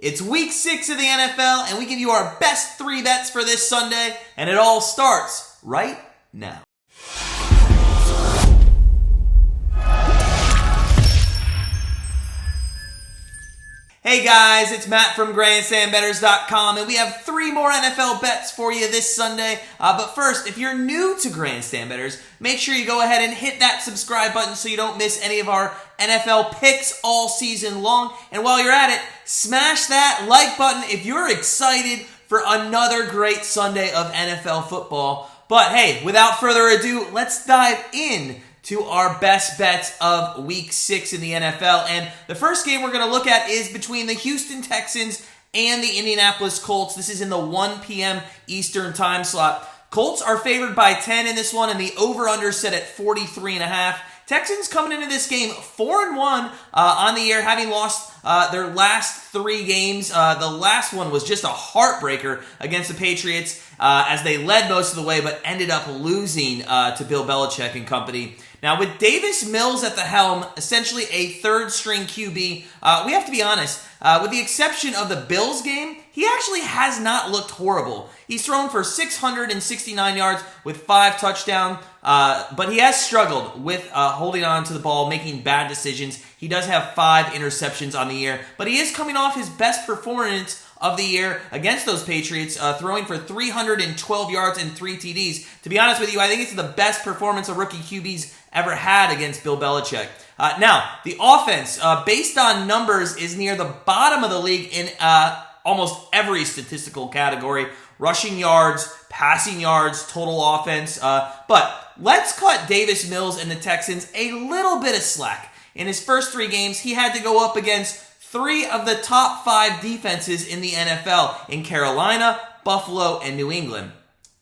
It's week 6 of the NFL, and we give you our best 3 bets for this Sunday, and it all starts right now. Hey guys, it's Matt from GrandstandBettors.com, and we have 3 more NFL bets for you this Sunday. But first, if you're new to Grandstand Bettors, make sure you go ahead and hit that subscribe button so you don't miss any of our NFL picks all season long. And while you're at it, smash that like button if you're excited for another great Sunday of NFL football. But hey, without further ado, let's dive in to our best bets of week 6 in the NFL. And the first game we're going to look at is between the Houston Texans and the Indianapolis Colts. This is in the 1 p.m. Eastern time slot. Colts are favored by 10 in this one, and the over-under set at 43.5. Texans coming into this game 4-1 on the year, having lost their last 3 games. The last one was just a heartbreaker against the Patriots as they led most of the way, but ended up losing to Bill Belichick and company. Now, with Davis Mills at the helm, essentially a third-string QB, we have to be honest, with the exception of the Bills game, he actually has not looked horrible. He's thrown for 669 yards with 5 touchdowns, but he has struggled with holding on to the ball, making bad decisions. He does have 5 interceptions on the year, but he is coming off his best performance of the year against those Patriots, throwing for 312 yards and 3 TDs. To be honest with you, I think it's the best performance a rookie QB's ever had against Bill Belichick. Now, the offense, based on numbers, is near the bottom of the league in almost every statistical category. Rushing yards, passing yards, total offense. But let's cut Davis Mills and the Texans a little bit of slack. In his first 3 games, he had to go up against 3 of the top 5 defenses in the NFL in Carolina, Buffalo, and New England.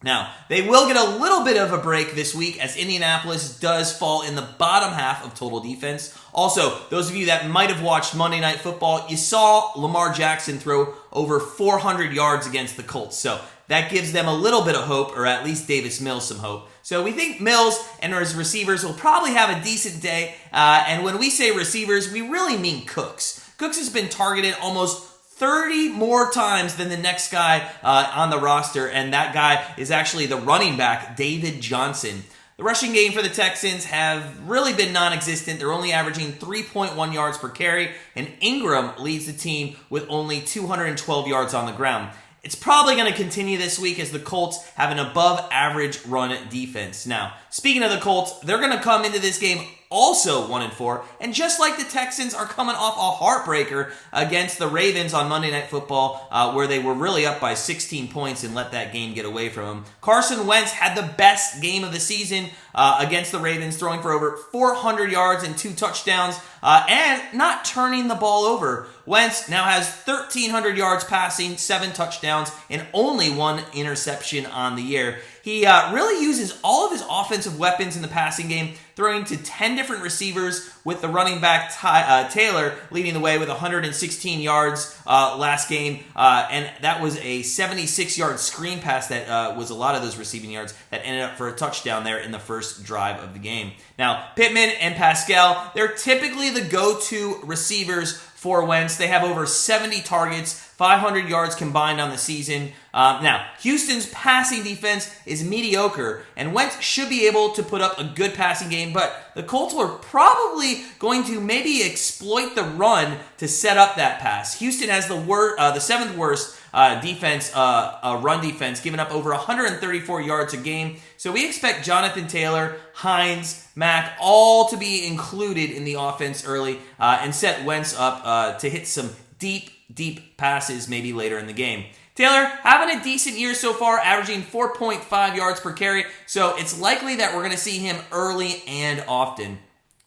Now, they will get a little bit of a break this week as Indianapolis does fall in the bottom half of total defense. Also, those of you that might have watched Monday Night Football, you saw Lamar Jackson throw over 400 yards against the Colts. So that gives them a little bit of hope, or at least Davis Mills some hope. So we think Mills and his receivers will probably have a decent day. And when we say receivers, we really mean Cooks. Cooks has been targeted almost 30 more times than the next guy on the roster, and that guy is actually the running back, David Johnson. The rushing game for the Texans have really been non-existent. They're only averaging 3.1 yards per carry, and Ingram leads the team with only 212 yards on the ground. It's probably going to continue this week as the Colts have an above-average run defense. Now, speaking of the Colts, they're going to come into this game also 1-4, and just like the Texans are coming off a heartbreaker against the Ravens on Monday Night Football, where they were really up by 16 points and let that game get away from them. Carson Wentz had the best game of the season against the Ravens, throwing for over 400 yards and 2 touchdowns, and not turning the ball over. Wentz now has 1,300 yards passing, 7 touchdowns, and only 1 interception on the year. He really uses all of his offensive weapons in the passing game, throwing to 10 different receivers, with the running back Taylor leading the way with 116 yards last game. And that was a 76-yard screen pass that was a lot of those receiving yards that ended up for a touchdown there in the first drive of the game. Now, Pittman and Pascal, they're typically the go-to receivers for Wentz. They have over 70 targets, 500 yards combined on the season. Now, Houston's passing defense is mediocre, and Wentz should be able to put up a good passing game, but the Colts are probably going to maybe exploit the run to set up that pass. Houston has the 7th worst defense, run defense, giving up over 134 yards a game. So we expect Jonathan Taylor, Hines, Mack, all to be included in the offense early and set Wentz up to hit some deep passes maybe later in the game. Taylor having a decent year so far, averaging 4.5 yards per carry, so it's likely that we're going to see him early and often.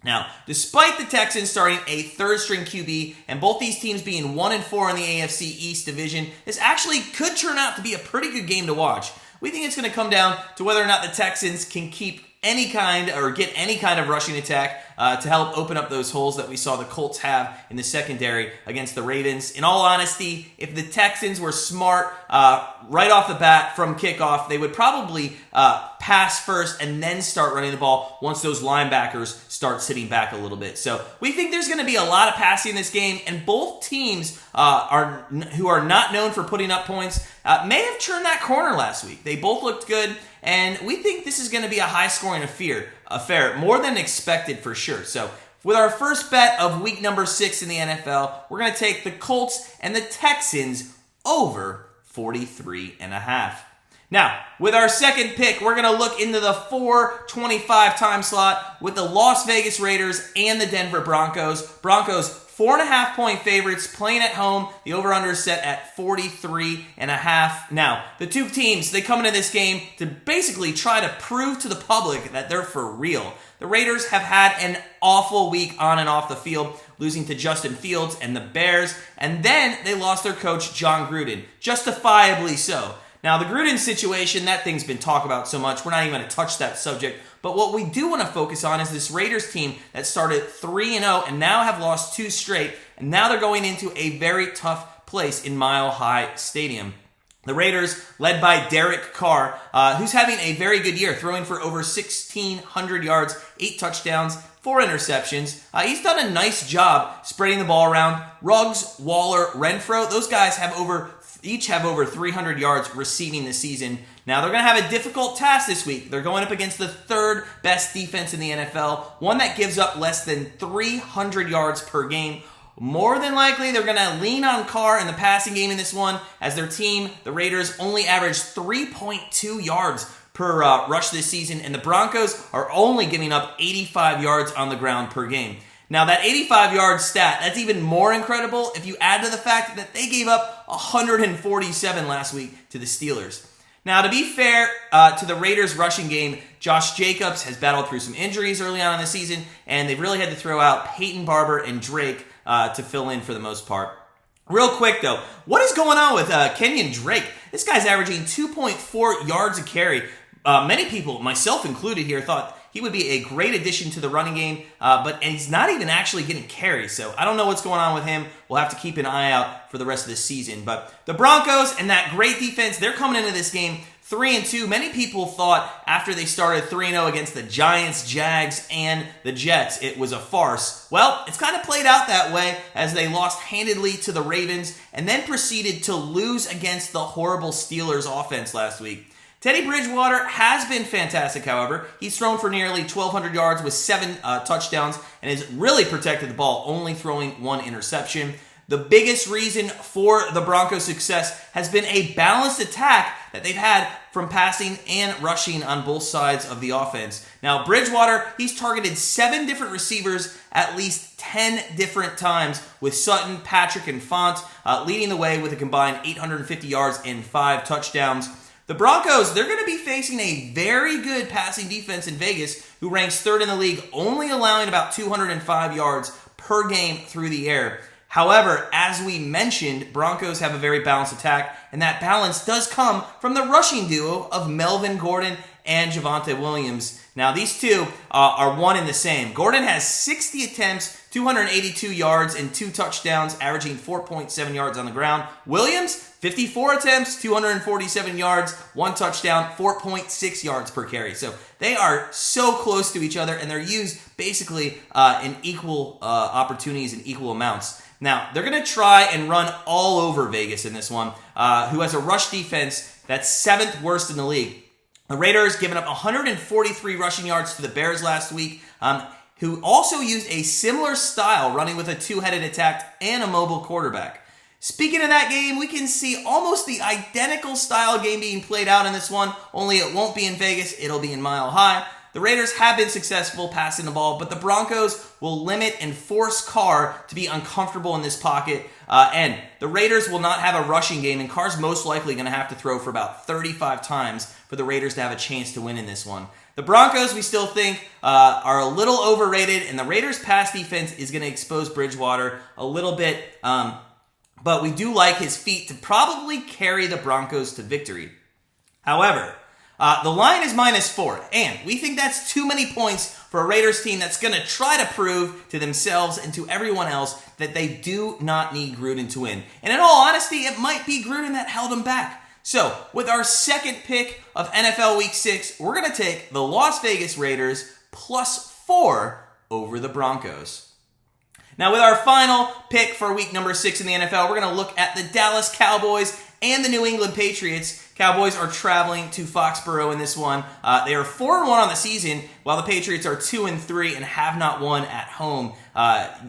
Now, despite the Texans starting a third-string QB and both these teams being 1-4 in the AFC East division, this actually could turn out to be a pretty good game to watch. We think it's going to come down to whether or not the Texans can keep any kind or get any kind of rushing attack to help open up those holes that we saw the Colts have in the secondary against the Ravens. In all honesty, if the Texans were smart right off the bat from kickoff, they would probably pass first and then start running the ball once those linebackers start sitting back a little bit. So we think there's going to be a lot of passing in this game, and both teams who are not known for putting up points may have turned that corner last week. They both looked good, and we think this is going to be a high-scoring affair, more than expected for sure. So with our first bet of week number 6 in the NFL, we're going to take the Colts and the Texans over 43.5. Now, with our second pick, we're going to look into the 4:25 time slot with the Las Vegas Raiders and the Denver Broncos. Broncos, 4.5-point favorites playing at home. The over-under is set at 43.5. Now, the two teams, they come into this game to basically try to prove to the public that they're for real. The Raiders have had an awful week on and off the field, losing to Justin Fields and the Bears, and then they lost their coach, John Gruden, justifiably so. Now, the Gruden situation, that thing's been talked about so much, we're not even going to touch that subject. But what we do want to focus on is this Raiders team that started 3-0 and now have lost 2 straight, and now they're going into a very tough place in Mile High Stadium. The Raiders, led by Derek Carr, who's having a very good year, throwing for over 1,600 yards, 8 touchdowns, 4 interceptions. He's done a nice job spreading the ball around. Ruggs, Waller, Renfro, those guys each have over 300 yards receiving this season. Now, they're going to have a difficult task this week. They're going up against the 3rd best defense in the NFL, one that gives up less than 300 yards per game. More than likely, they're going to lean on Carr in the passing game in this one, as their team, the Raiders, only averaged 3.2 yards per rush this season, and the Broncos are only giving up 85 yards on the ground per game. Now, that 85-yard stat, that's even more incredible if you add to the fact that they gave up 147 last week to the Steelers. Now, to be fair to the Raiders' rushing game, Josh Jacobs has battled through some injuries early on in the season, and they've really had to throw out Peyton Barber and Drake to fill in for the most part. Real quick, though, what is going on with Kenyon Drake? This guy's averaging 2.4 yards a carry. Many people, myself included here, thought he would be a great addition to the running game, and he's not even actually getting carries, so I don't know what's going on with him. We'll have to keep an eye out for the rest of the season. But the Broncos and that great defense, they're coming into this game 3-2. Many people thought after they started 3-0 against the Giants, Jags, and the Jets, it was a farce. Well, it's kind of played out that way as they lost handedly to the Ravens and then proceeded to lose against the horrible Steelers offense last week. Teddy Bridgewater has been fantastic, however. He's thrown for nearly 1,200 yards with 7 touchdowns and has really protected the ball, only throwing 1 interception. The biggest reason for the Broncos' success has been a balanced attack that they've had from passing and rushing on both sides of the offense. Now, Bridgewater, he's targeted 7 different receivers at least 10 different times, with Sutton, Patrick, and Font leading the way with a combined 850 yards and 5 touchdowns. The Broncos, they're going to be facing a very good passing defense in Vegas, who ranks 3rd in the league, only allowing about 205 yards per game through the air. However, as we mentioned, Broncos have a very balanced attack, and that balance does come from the rushing duo of Melvin Gordon and Javonte Williams. Now, these two are one and the same. Gordon has 60 attempts, 282 yards, and 2 touchdowns, averaging 4.7 yards on the ground. Williams, 54 attempts, 247 yards, 1 touchdown, 4.6 yards per carry. So they are so close to each other, and they're used basically in equal opportunities and equal amounts. Now, they're going to try and run all over Vegas in this one, who has a rush defense that's 7th worst in the league. The Raiders giving up 143 rushing yards to the Bears last week, who also used a similar style, running with a 2-headed attack and a mobile quarterback. Speaking of that game, we can see almost the identical style game being played out in this one, only it won't be in Vegas, it'll be in Mile High. The Raiders have been successful passing the ball, but the Broncos will limit and force Carr to be uncomfortable in this pocket, and the Raiders will not have a rushing game, and Carr's most likely going to have to throw for about 35 times for the Raiders to have a chance to win in this one. The Broncos, we still think, are a little overrated, and the Raiders' pass defense is going to expose Bridgewater a little bit, but we do like his feet to probably carry the Broncos to victory. However, The line is -4, and we think that's too many points for a Raiders team that's going to try to prove to themselves and to everyone else that they do not need Gruden to win. And in all honesty, it might be Gruden that held them back. So, with our second pick of NFL Week 6, we're going to take the Las Vegas Raiders +4 over the Broncos. Now, with our final pick for week number 6 in the NFL, we're going to look at the Dallas Cowboys and the New England Patriots. Cowboys are traveling to Foxboro in this one. They are 4-1 on the season, while the Patriots are 2-3 and have not won at home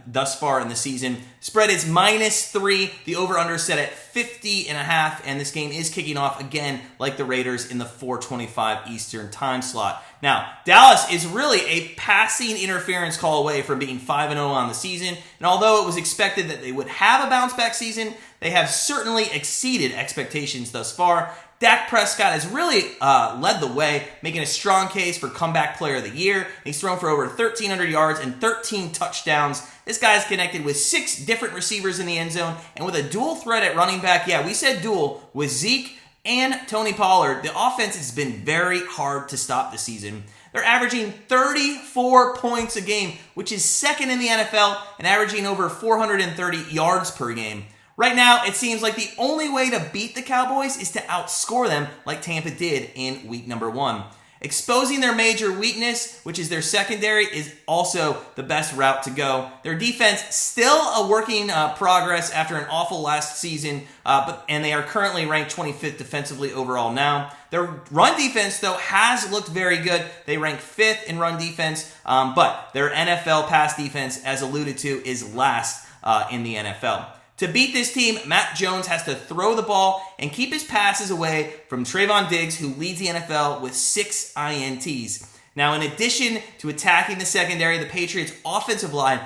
thus far in the season. Spread is -3. The over-under set at 50.5, and this game is kicking off again like the Raiders in the 4:25 Eastern time slot. Now, Dallas is really a passing interference call away from being 5-0 on the season, and although it was expected that they would have a bounce-back season, they have certainly exceeded expectations thus far. Dak Prescott has really led the way, making a strong case for comeback player of the year. He's thrown for over 1,300 yards and 13 touchdowns. This guy's connected with 6 different receivers in the end zone, and with a dual threat at running back, yeah, we said dual, with Zeke and Tony Pollard, the offense has been very hard to stop this season. They're averaging 34 points a game, which is second in the NFL, and averaging over 430 yards per game. Right now, it seems like the only way to beat the Cowboys is to outscore them like Tampa did in week number 1. Exposing their major weakness, which is their secondary, is also the best route to go. Their defense, still a working progress after an awful last season, and they are currently ranked 25th defensively overall now. Their run defense, though, has looked very good. They rank 5th in run defense, but their NFL pass defense, as alluded to, is last in the NFL. To beat this team, Matt Jones has to throw the ball and keep his passes away from Trayvon Diggs, who leads the NFL with 6 INTs. Now, in addition to attacking the secondary, the Patriots' offensive line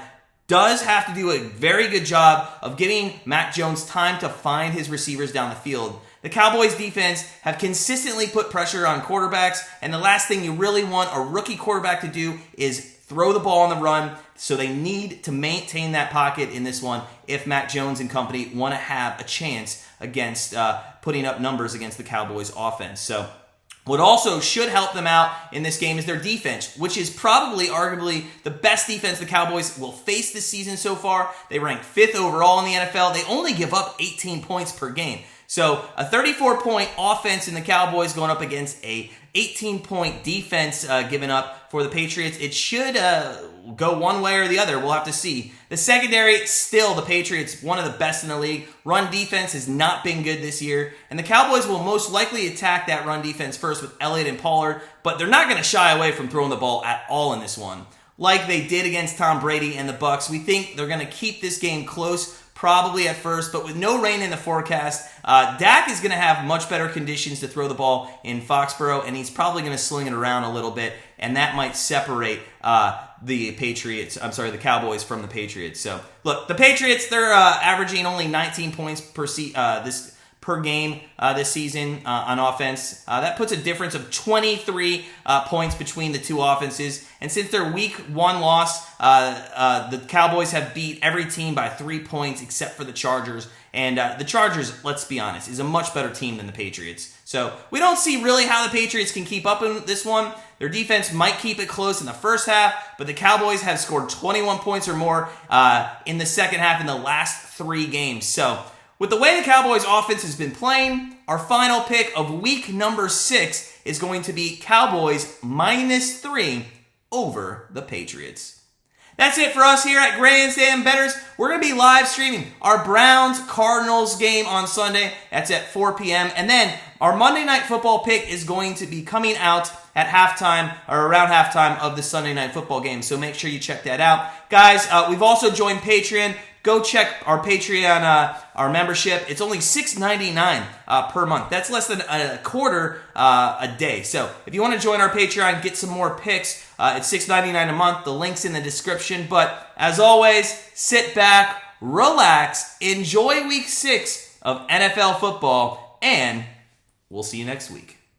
does have to do a very good job of giving Matt Jones time to find his receivers down the field. The Cowboys' defense have consistently put pressure on quarterbacks, and the last thing you really want a rookie quarterback to do is throw the ball on the run, so they need to maintain that pocket in this one if Matt Jones and company want to have a chance against putting up numbers against the Cowboys' offense. So what also should help them out in this game is their defense, which is probably arguably the best defense the Cowboys will face this season so far. They rank 5th overall in the NFL. They only give up 18 points per game. So a 34-point offense in the Cowboys going up against a 18-point defense given up for the Patriots. It should go one way or the other. We'll have to see. The secondary, still the Patriots, one of the best in the league. Run defense has not been good this year, and the Cowboys will most likely attack that run defense first with Elliott and Pollard, but they're not going to shy away from throwing the ball at all in this one. Like they did against Tom Brady and the Bucs, we think they're going to keep this game close, probably at first, but with no rain in the forecast, Dak is going to have much better conditions to throw the ball in Foxboro, and he's probably going to sling it around a little bit, and that might separate the Cowboys from the Patriots. So, look, the Patriots, they're averaging only 19 points per game this season on offense. That puts a difference of 23 points between the two offenses. And since their week 1 loss, the Cowboys have beat every team by 3 points except for the Chargers. And the Chargers, let's be honest, is a much better team than the Patriots. So we don't see really how the Patriots can keep up in this one. Their defense might keep it close in the first half, but the Cowboys have scored 21 points or more in the second half in the last 3 games. So with the way the Cowboys offense has been playing, our final pick of week number 6 is going to be Cowboys -3 over the Patriots. That's it for us here at Grandstand Bettors. We're going to be live streaming our Browns-Cardinals game on Sunday. That's at 4 p.m. And then our Monday Night Football pick is going to be coming out at halftime or around halftime of the Sunday Night Football game. So make sure you check that out. Guys, we've also joined Patreon. Go check our Patreon, our membership. It's only $6.99 per month. That's less than a quarter a day. So if you want to join our Patreon, get some more picks, it's $6.99 a month. The link's in the description. But as always, sit back, relax, enjoy week 6 of NFL football, and we'll see you next week.